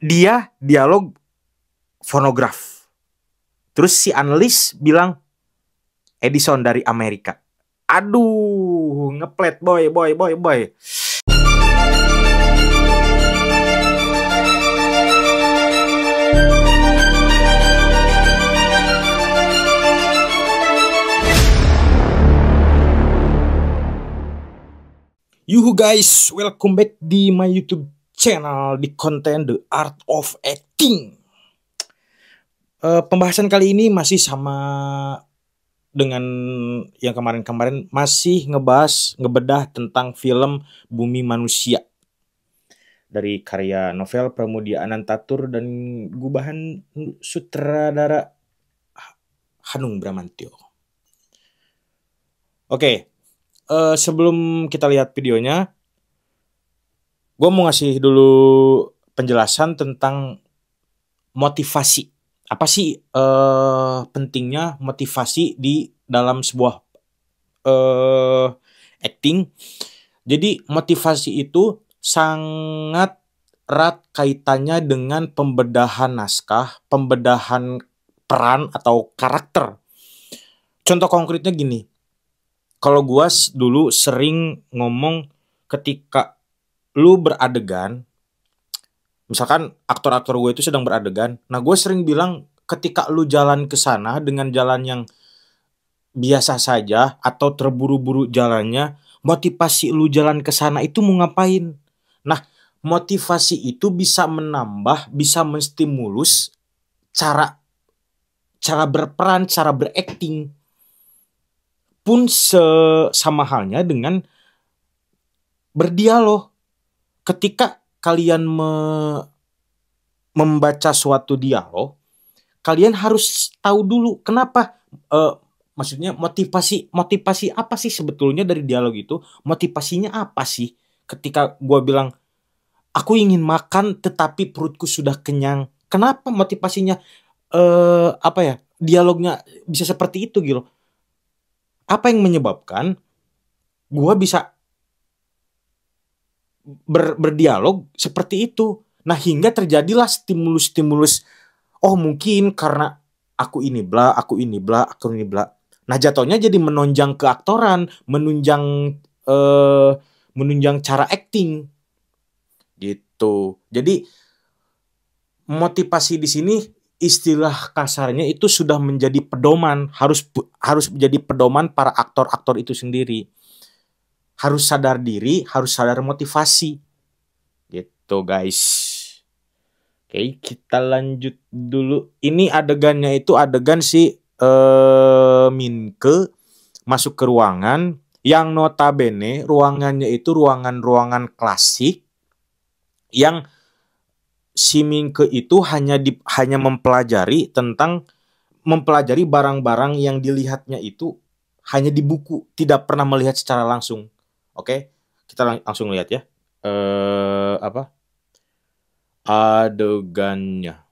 dia dialog fonograf. Terus si analis bilang Edison dari Amerika. Aduh, ngeplet boy. Yuhu guys, welcome back di my YouTube channel di konten The Art of Acting. Pembahasan kali ini masih sama dengan yang kemarin-kemarin, masih ngebedah tentang film Bumi Manusia dari karya novel Pramudia Anantatur dan gubahan sutradara Hanung Bramantyo. Oke. Sebelum kita lihat videonya, gue mau ngasih dulu penjelasan tentang motivasi. Apa sih pentingnya motivasi di dalam sebuah acting? Jadi motivasi itu sangat erat kaitannya dengan pembedahan naskah, pembedahan peran atau karakter. Contoh konkretnya gini. Kalau gue dulu sering ngomong ketika lu beradegan, misalkan aktor-aktor gue itu sedang beradegan, nah gue sering bilang ketika lu jalan ke sana dengan jalan yang biasa saja atau terburu-buru jalannya, motivasi lu jalan ke sana itu mau ngapain? Nah, motivasi itu bisa menambah, bisa menstimulus cara berperan, cara berakting. Pun sama halnya dengan berdialog. Ketika kalian membaca suatu dialog, kalian harus tahu dulu kenapa. Maksudnya motivasi apa sih sebetulnya dari dialog itu? Motivasinya apa sih? Ketika gue bilang aku ingin makan tetapi perutku sudah kenyang. Kenapa motivasinya dialognya bisa seperti itu gitu? Apa yang menyebabkan gue bisa berdialog seperti itu? Nah, hingga terjadilah stimulus-stimulus. Oh, mungkin karena aku ini bla. Nah, jatuhnya jadi menunjang keaktoran, menunjang cara acting. Gitu. Jadi motivasi di sini istilah kasarnya itu sudah menjadi pedoman, harus menjadi pedoman para aktor-aktor itu sendiri. Harus sadar diri, harus sadar motivasi. Gitu guys. Oke, kita lanjut dulu. Ini adegannya itu adegan si Minke masuk ke ruangan yang notabene ruangannya itu ruangan klasik yang si Minke itu hanya mempelajari barang-barang yang dilihatnya itu hanya di buku, tidak pernah melihat secara langsung. Oke, kita langsung lihat ya. Adegannya.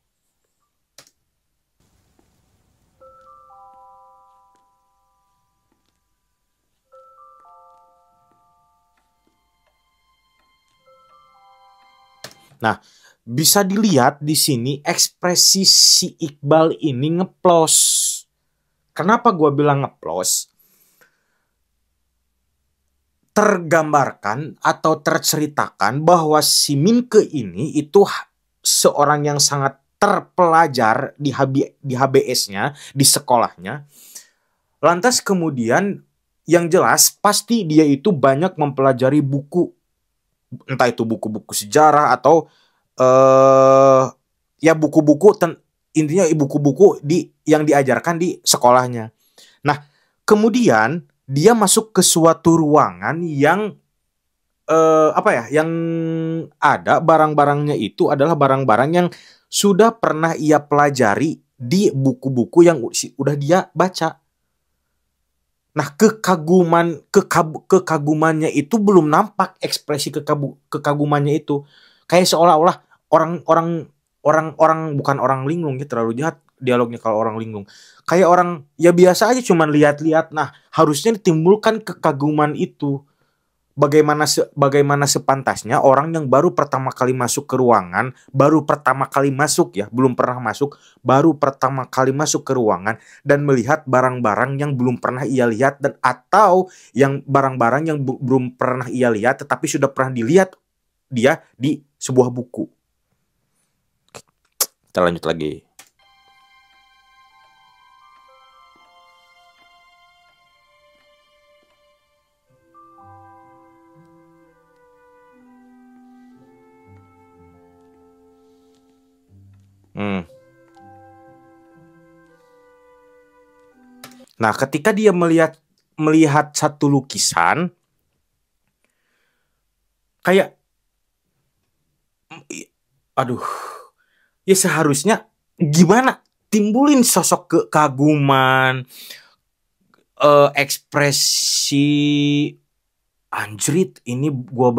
Nah, bisa dilihat di sini ekspresi si Iqbal ini ngeplos. Kenapa gue bilang ngeplos? Tergambarkan atau terceritakan bahwa si Minke ini itu seorang yang sangat terpelajar di HBS-nya, di sekolahnya. Lantas kemudian yang jelas pasti dia itu banyak mempelajari buku. Entah itu buku-buku sejarah atau buku-buku intinya buku-buku yang diajarkan di sekolahnya. Nah, kemudian dia masuk ke suatu ruangan yang yang ada barang-barangnya itu adalah barang-barang yang sudah pernah ia pelajari di buku-buku yang udah dia baca. Nah, kekagumannya itu belum nampak ekspresi kekagumannya itu. Kayak seolah-olah orang bukan orang linglung ya, terlalu jahat dialognya kalau orang linglung. Kayak orang ya biasa aja cuman lihat-lihat. Nah, harusnya ditimbulkan kekaguman itu. bagaimana sepantasnya orang yang baru pertama kali masuk ke ruangan, baru pertama kali masuk ya, belum pernah masuk, baru pertama kali masuk ke ruangan dan melihat barang-barang yang belum pernah ia lihat, dan atau yang barang-barang yang belum pernah ia lihat tetapi sudah pernah dilihat dia di sebuah buku. Kita lanjut lagi. Nah, ketika dia melihat satu lukisan, kayak, aduh, ya seharusnya gimana? Timbulin sosok kekaguman, ekspresi, anjrit, ini gua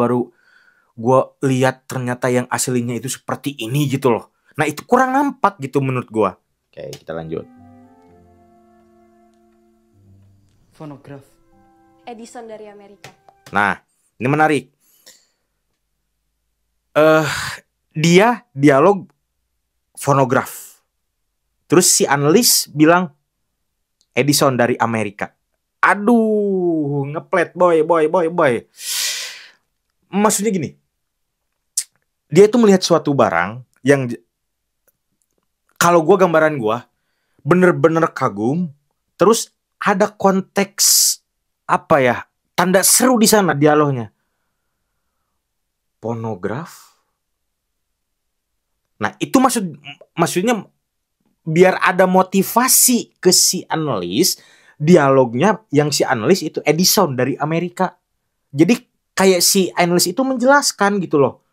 lihat ternyata yang aslinya itu seperti ini gitu loh. Nah, itu kurang nampak gitu menurut gua. Oke, kita lanjut. Fonograf. Edison dari Amerika. Nah, ini menarik. Dia dialog fonograf. Terus si analis bilang Edison dari Amerika. Aduh, ngeplet boy. Maksudnya gini. Dia itu melihat suatu barang yang, kalau gambaran gue bener-bener kagum, terus ada konteks apa ya, tanda seru di sana dialognya. Pornograf. Nah, itu maksudnya biar ada motivasi ke si analis, dialognya yang si analis itu Edison dari Amerika. Jadi kayak si analis itu menjelaskan gitu loh.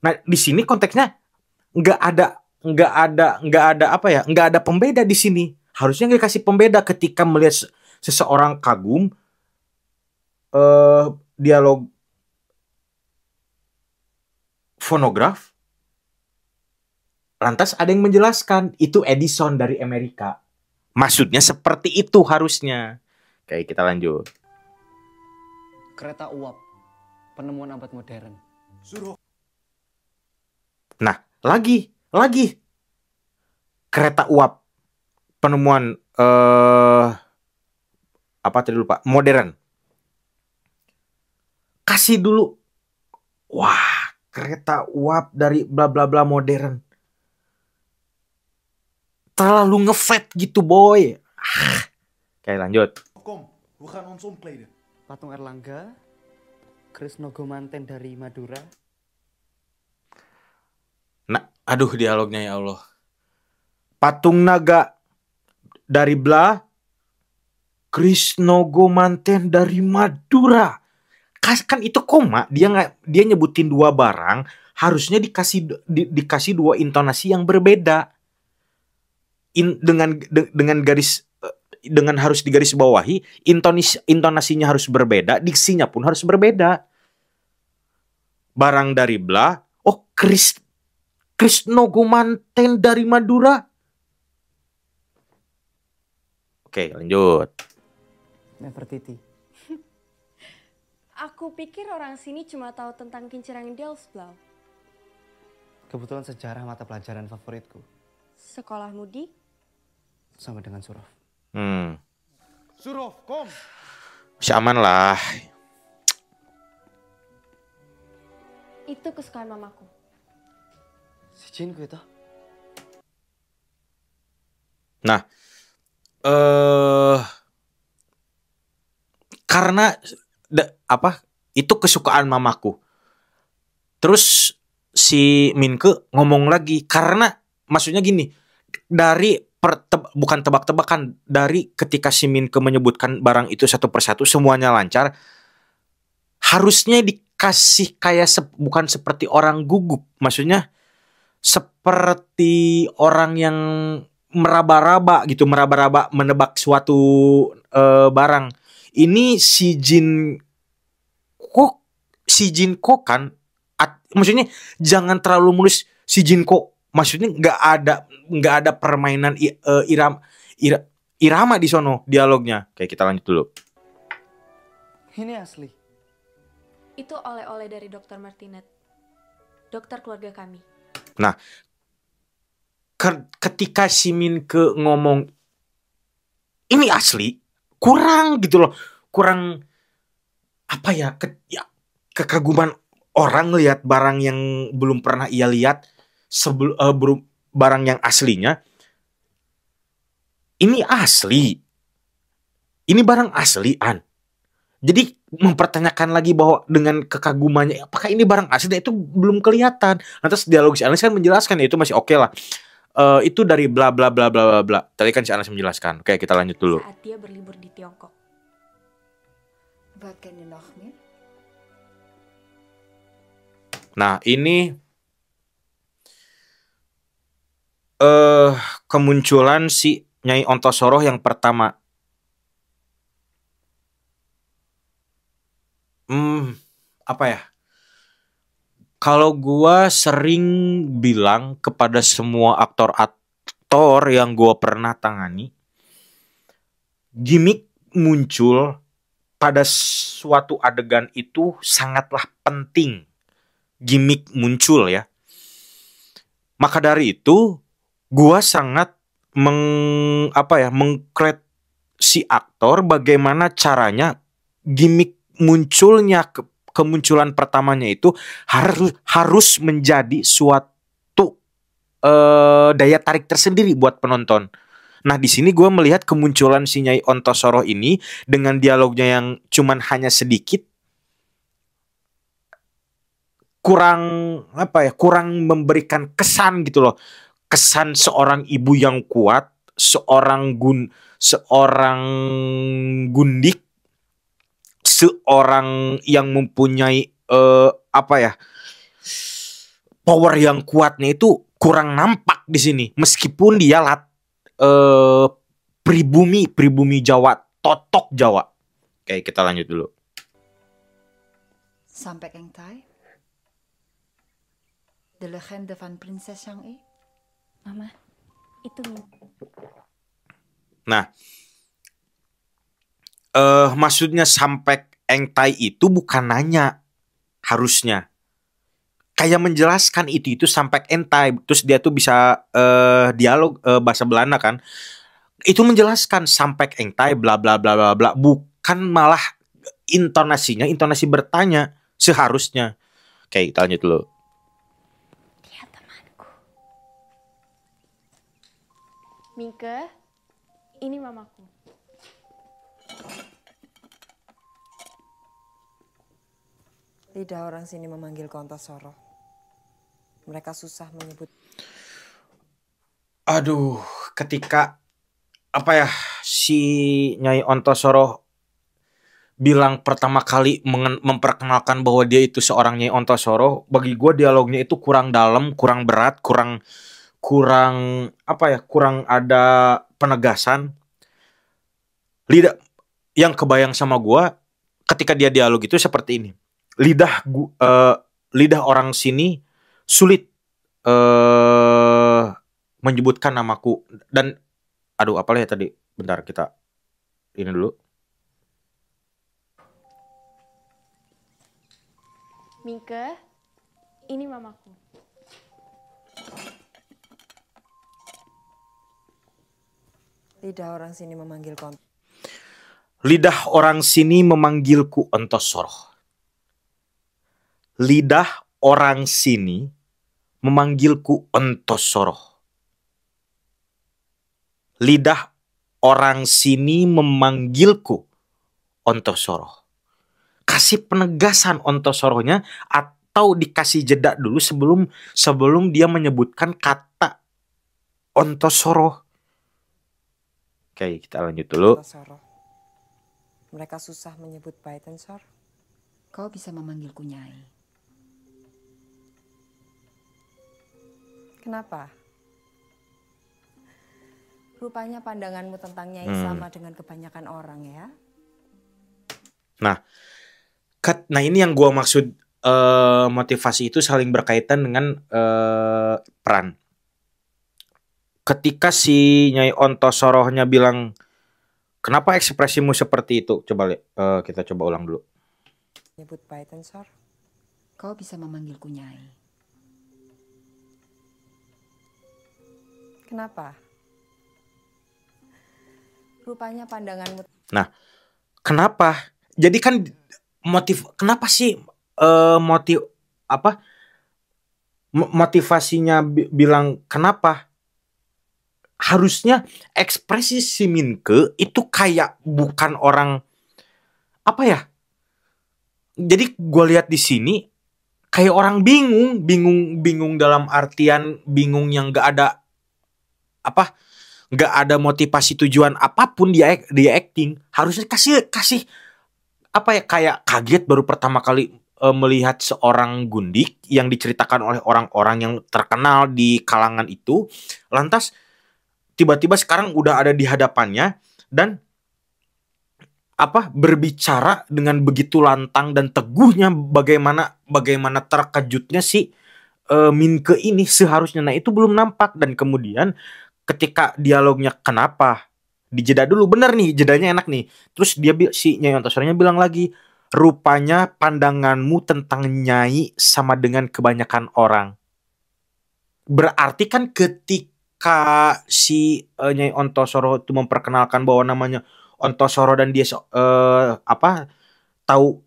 Nah, di sini konteksnya nggak ada pembeda di sini. Harusnya nggak kasih pembeda ketika melihat seseorang kagum, dialog fonograf, lantas ada yang menjelaskan itu Edison dari Amerika. Maksudnya seperti itu harusnya. Oke, kita lanjut. Kereta uap. Penemuan abad modern. Nah, lagi. Kereta uap. Penemuan apa tadi lupa? Modern. Kasih dulu. Wah, kereta uap dari bla bla bla modern. Terlalu ngeflat gitu, boy. Oke, lanjut. Kom, we gaan ons omkleden. Patung Erlangga. Krisnogomanten dari Madura. Nah, aduh dialognya ya Allah. Patung naga dari Bla, Krisnogomanten dari Madura. Kan itu koma, dia nyebutin dua barang, harusnya dikasih dua intonasi yang berbeda. Dengan garis, dengan harus digaris bawahi, intonasinya harus berbeda, diksinya pun harus berbeda. Barang dari Bla, oh Krisnogomanten dari Madura. Oke, lanjut. Nefertiti. Aku pikir orang sini cuma tahu tentang kincirang Delfsblauw. Kebetulan sejarah mata pelajaran favoritku. Sekolahmu di? Sama dengan Suraf. Surov, kom. Masih aman lah. Itu kesukaan mamaku. Si Jinku itu. Nah, karena itu kesukaan mamaku. Terus si Minke ngomong lagi, karena maksudnya gini, dari bukan tebak-tebakan, dari ketika si Minke menyebutkan barang itu satu persatu semuanya lancar, harusnya dikasih kayak bukan seperti orang gugup, maksudnya seperti orang yang meraba-raba gitu, menebak suatu barang. Ini si Jinko kan, maksudnya jangan terlalu mulus si Jinko, maksudnya nggak ada permainan irama di sono dialognya. Oke, kita lanjut dulu. Ini asli. Itu oleh-oleh dari Dokter Martinet, dokter keluarga kami. Nah, ketika si Minke ngomong ini asli, kurang gitu loh. Kurang apa ya, kekaguman orang lihat barang yang belum pernah ia lihat barang yang aslinya. Ini asli. Ini barang aslian. Jadi mempertanyakan lagi bahwa dengan kekagumannya, apakah ini barang asli, itu belum kelihatan. Lantas dialog si Anas kan menjelaskan ya itu masih oke lah. Itu dari bla bla bla bla bla bla. Tadi kan si Anas menjelaskan. Oke, kita lanjut dulu. Saat dia berlibur di Tiongkok. Wat ken je nog meer? Nah, ini kemunculan si Nyai Ontosoroh yang pertama. Apa ya? Kalau gua sering bilang kepada semua aktor-aktor yang gua pernah tangani, gimmick muncul pada suatu adegan itu sangatlah penting. Gimmick muncul ya. Maka dari itu, gua sangat mengkreat si aktor bagaimana caranya gimmick munculnya kemunculan pertamanya itu harus menjadi suatu daya tarik tersendiri buat penonton. Nah, di sini gue melihat kemunculan si Nyai Ontosoroh ini dengan dialognya yang cuman hanya sedikit, kurang memberikan kesan gitu loh. Kesan seorang ibu yang kuat, seorang gundik, seorang yang mempunyai power yang kuatnya itu kurang nampak di sini. Meskipun dia pribumi Jawa, totok Jawa. Oke, kita lanjut dulu. Sampai Keng Tai? De legende van prinses Chang'e? Mama, itu Nah, maksudnya sampai Eng Tai itu bukan nanya, harusnya kayak menjelaskan itu sampai Eng Tai, terus dia tuh bisa dialog bahasa Belanda kan, itu menjelaskan sampai Eng Tai bla bla bla bla bla, bukan malah intonasi bertanya seharusnya. Oke, kita lanjut dulu. Dia temanku. Minke, ini mamaku. Lidah orang sini memanggil Ontosoroh. Mereka susah menyebut. Aduh, ketika si Nyai Ontosoroh bilang pertama kali memperkenalkan bahwa dia itu seorang Nyai Ontosoroh, bagi gue dialognya itu kurang dalam, kurang berat, kurang ada penegasan. Lidah yang kebayang sama gue ketika dia dialog itu seperti ini. Lidah orang sini sulit menyebutkan namaku, dan apalah ya tadi, bentar kita ini dulu. Minke, ini mamaku. Lidah orang sini memanggilku. Lidah orang sini memanggilku Ontosoroh. Lidah orang sini memanggilku Ontosoroh. Lidah orang sini memanggilku Ontosoroh. Kasih penegasan Ontosorohnya, atau dikasih jeda dulu sebelum dia menyebutkan kata Ontosoroh. Oke, kita lanjut dulu. Ontosoroh. Mereka susah menyebut Baitensor. Kau bisa memanggilku Nyai. Kenapa? Rupanya pandanganmu tentang Nyai sama dengan kebanyakan orang ya. Nah ini yang gua maksud, motivasi itu saling berkaitan dengan peran. Ketika si Nyai Ontosorohnya bilang, kenapa ekspresimu seperti itu? Coba kita coba ulang dulu. Nyebut Baiten, Sor. Kau bisa memanggilku Nyai. Kenapa? Rupanya pandanganmu... Nah, kenapa? Jadi kan kenapa sih motif apa? Motivasinya bilang kenapa? Harusnya ekspresi si Minke itu kayak bukan orang apa ya? Jadi gue lihat di sini kayak orang bingung dalam artian bingung yang gak ada apa? Gak ada motivasi tujuan apapun dia acting. Harusnya kasih apa ya, kayak kaget baru pertama kali melihat seorang gundik yang diceritakan oleh orang-orang yang terkenal di kalangan itu, lantas tiba-tiba sekarang udah ada di hadapannya dan berbicara dengan begitu lantang dan teguhnya, bagaimana terkejutnya si Minke ini seharusnya. Nah, itu belum nampak. Dan kemudian ketika dialognya kenapa dijeda dulu, bener nih jedanya enak nih, terus dia si Nyai Antasoronya bilang lagi, rupanya pandanganmu tentang Nyai sama dengan kebanyakan orang. Berarti kan ketika si Nyai Antasoro itu memperkenalkan bahwa namanya Antasoro dan dia tahu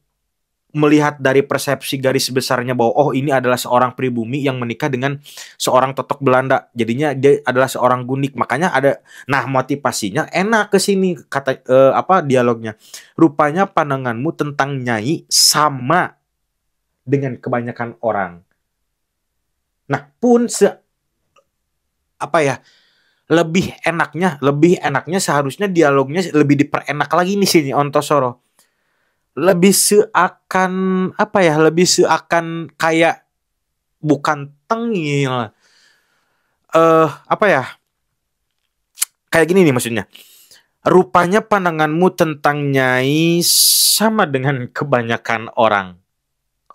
melihat dari persepsi garis besarnya bahwa oh ini adalah seorang pribumi yang menikah dengan seorang totok Belanda, jadinya dia adalah seorang gundik. Makanya ada, nah motivasinya enak ke sini kata dialognya. Rupanya pandanganmu tentang Nyai sama dengan kebanyakan orang. Nah, pun lebih enaknya seharusnya dialognya lebih diperenak lagi nih sini Antasoro. Lebih seakan kayak bukan tengil. Kayak gini nih maksudnya. Rupanya pandanganmu tentang Nyai sama dengan kebanyakan orang.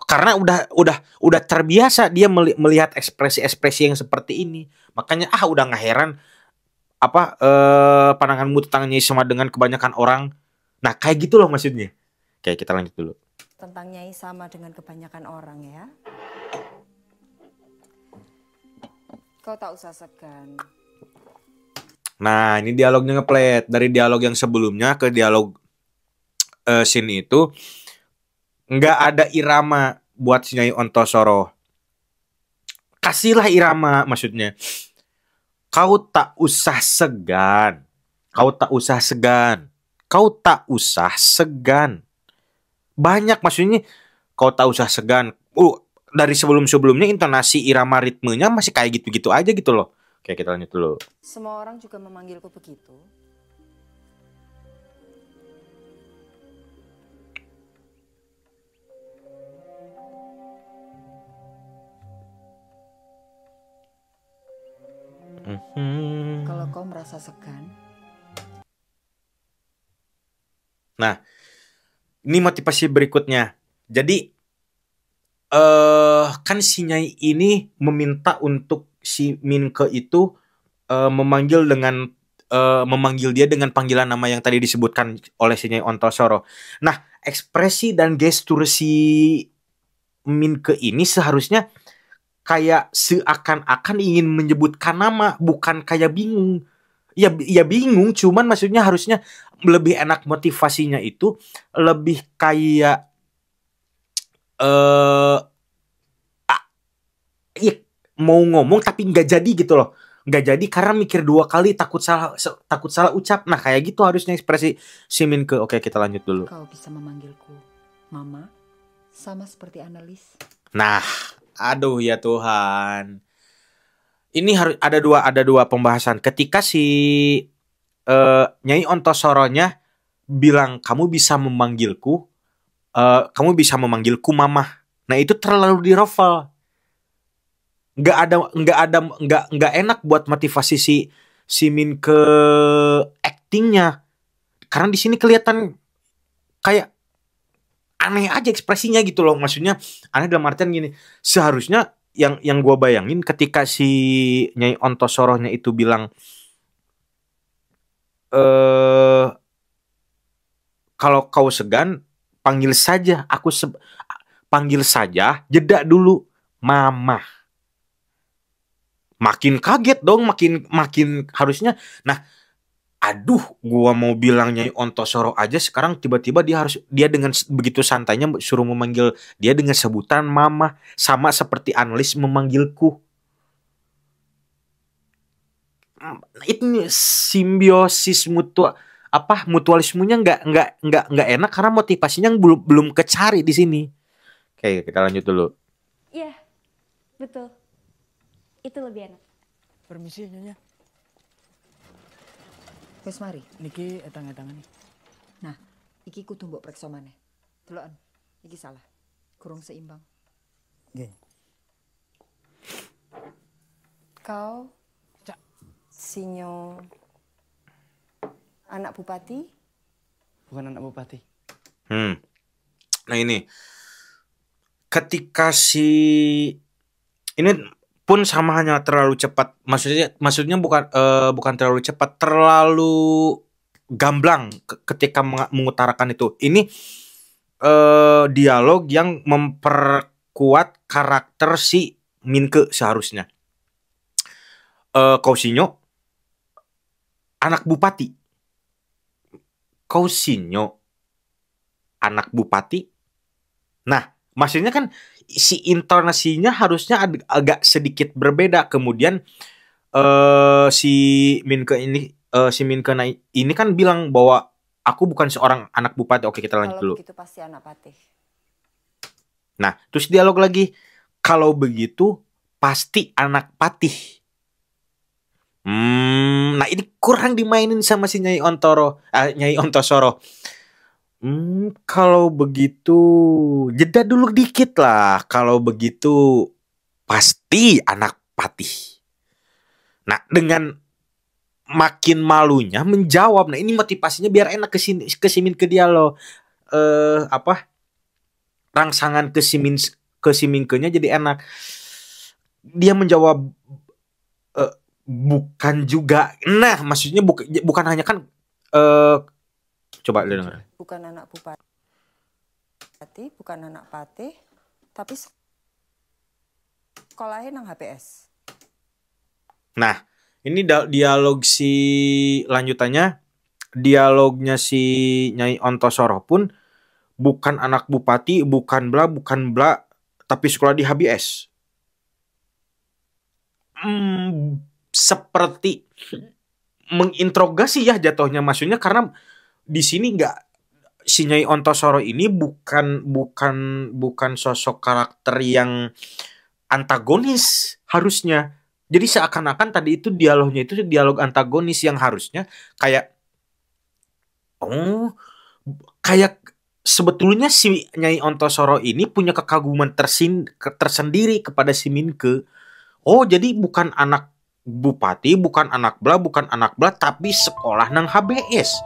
Karena udah terbiasa dia melihat ekspresi-ekspresi yang seperti ini. Makanya udah nggak heran pandanganmu tentang Nyai sama dengan kebanyakan orang. Nah, kayak gitu loh maksudnya. Oke, kita lanjut dulu. Tentang Nyai sama dengan kebanyakan orang ya. Kau tak usah segan. Nah, ini dialognya ngeplet. Dari dialog yang sebelumnya ke dialog scene itu nggak ada irama buat si Nyai Antasoro. Kasihlah irama maksudnya. Kau tak usah segan. Kau tak usah segan. Kau tak usah segan. Banyak maksudnya, kau tak usah segan. Dari sebelum-sebelumnya intonasi irama ritmenya masih kayak gitu-gitu aja gitu loh. Oke, kita lanjut dulu. Semua orang juga memanggilku begitu. Kalau kau merasa segan. Nah, ini motivasi berikutnya. Jadi kan si Nyai ini meminta untuk si Minke itu memanggil dia dengan panggilan nama yang tadi disebutkan oleh si Nyai Antasoro. Nah, ekspresi dan gestur si Minke ini seharusnya kayak seakan-akan ingin menyebutkan nama, bukan kayak bingung. Ya bingung, cuman maksudnya harusnya lebih enak motivasinya itu lebih kayak mau ngomong tapi nggak jadi gitu loh. Nggak jadi karena mikir dua kali, takut salah ucap. Nah, kayak gitu harusnya ekspresi si Minke. Oke, kita lanjut dulu. Kau bisa memanggilku Mama, sama seperti Analis. Nah, aduh ya Tuhan. Ini harus ada dua pembahasan. Ketika si Nyai Antasoronya bilang kamu bisa memanggilku Mama. Nah, itu terlalu dirofel. Nggak enak buat motivasi si Minke actingnya. Karena di sini kelihatan kayak aneh aja ekspresinya gitu loh. Maksudnya aneh dalam artian gini. Seharusnya yang gue bayangin ketika si Nyai Antasoronya itu bilang kalau kau segan, panggil saja panggil saja, jeda dulu mama. Makin kaget dong, makin harusnya. Nah, aduh, gua mau bilang Nyai Ontosoro aja sekarang tiba-tiba dia dengan begitu santainya suruh memanggil dia dengan sebutan mama, sama seperti analis memanggilku. Itu simbiosis mutualismenya nggak enak karena motivasinya belum kecari di sini. Oke, kita lanjut dulu. Iya, betul. Itu lebih enak. Permisi Nyonya. Wis mari. Niki etang-etangan nih. Nah, iki kudu mbok preksa maneh. Deloken. Iki salah. Kurang seimbang. Nggih. Kau Cak. Sinyo anak bupati? Bukan anak bupati. Nah ini ketika ini pun sama hanya terlalu cepat. Maksudnya bukan terlalu cepat, terlalu gamblang ketika mengutarakan itu. Ini dialog yang memperkuat karakter si Minke seharusnya. Kausinyo anak bupati. Kausinyo anak bupati. Nah, maksudnya kan si intonasinya harusnya agak sedikit berbeda. Kemudian si Minke ini kan bilang bahwa aku bukan seorang anak bupati. Oke, kita lanjut dulu. Kalau begitu pasti anak patih. Nah, terus dialog lagi. Kalau begitu pasti anak patih. Nah ini kurang dimainin sama si Nyai Ontosoro. Kalau begitu jeda dulu dikit lah. Kalau begitu pasti anak patih. Nah dengan makin malunya menjawab. Nah ini motivasinya biar enak kesimin ke dialog. Rangsangan kesiminke-nya jadi enak. Dia menjawab bukan juga. Nah maksudnya bukan hanya kan coba lihat dengar. Bukan anak bupati, bukan anak patih, tapi sekolahnya nang HPS. Nah, ini dialog si lanjutannya, dialognya si Nyai Ontosoro pun bukan anak bupati, bukan bla, tapi sekolah di HBS. Seperti menginterogasi ya jatuhnya, maksudnya karena di sini si Nyai Ontosoro ini bukan sosok karakter yang antagonis harusnya. Jadi seakan-akan tadi itu dialognya itu dialog antagonis yang harusnya kayak sebetulnya si Nyai Ontosoro ini punya kekaguman tersendiri kepada si Minke. Oh, jadi bukan anak bupati, bukan anak bla, tapi sekolah nang HBS.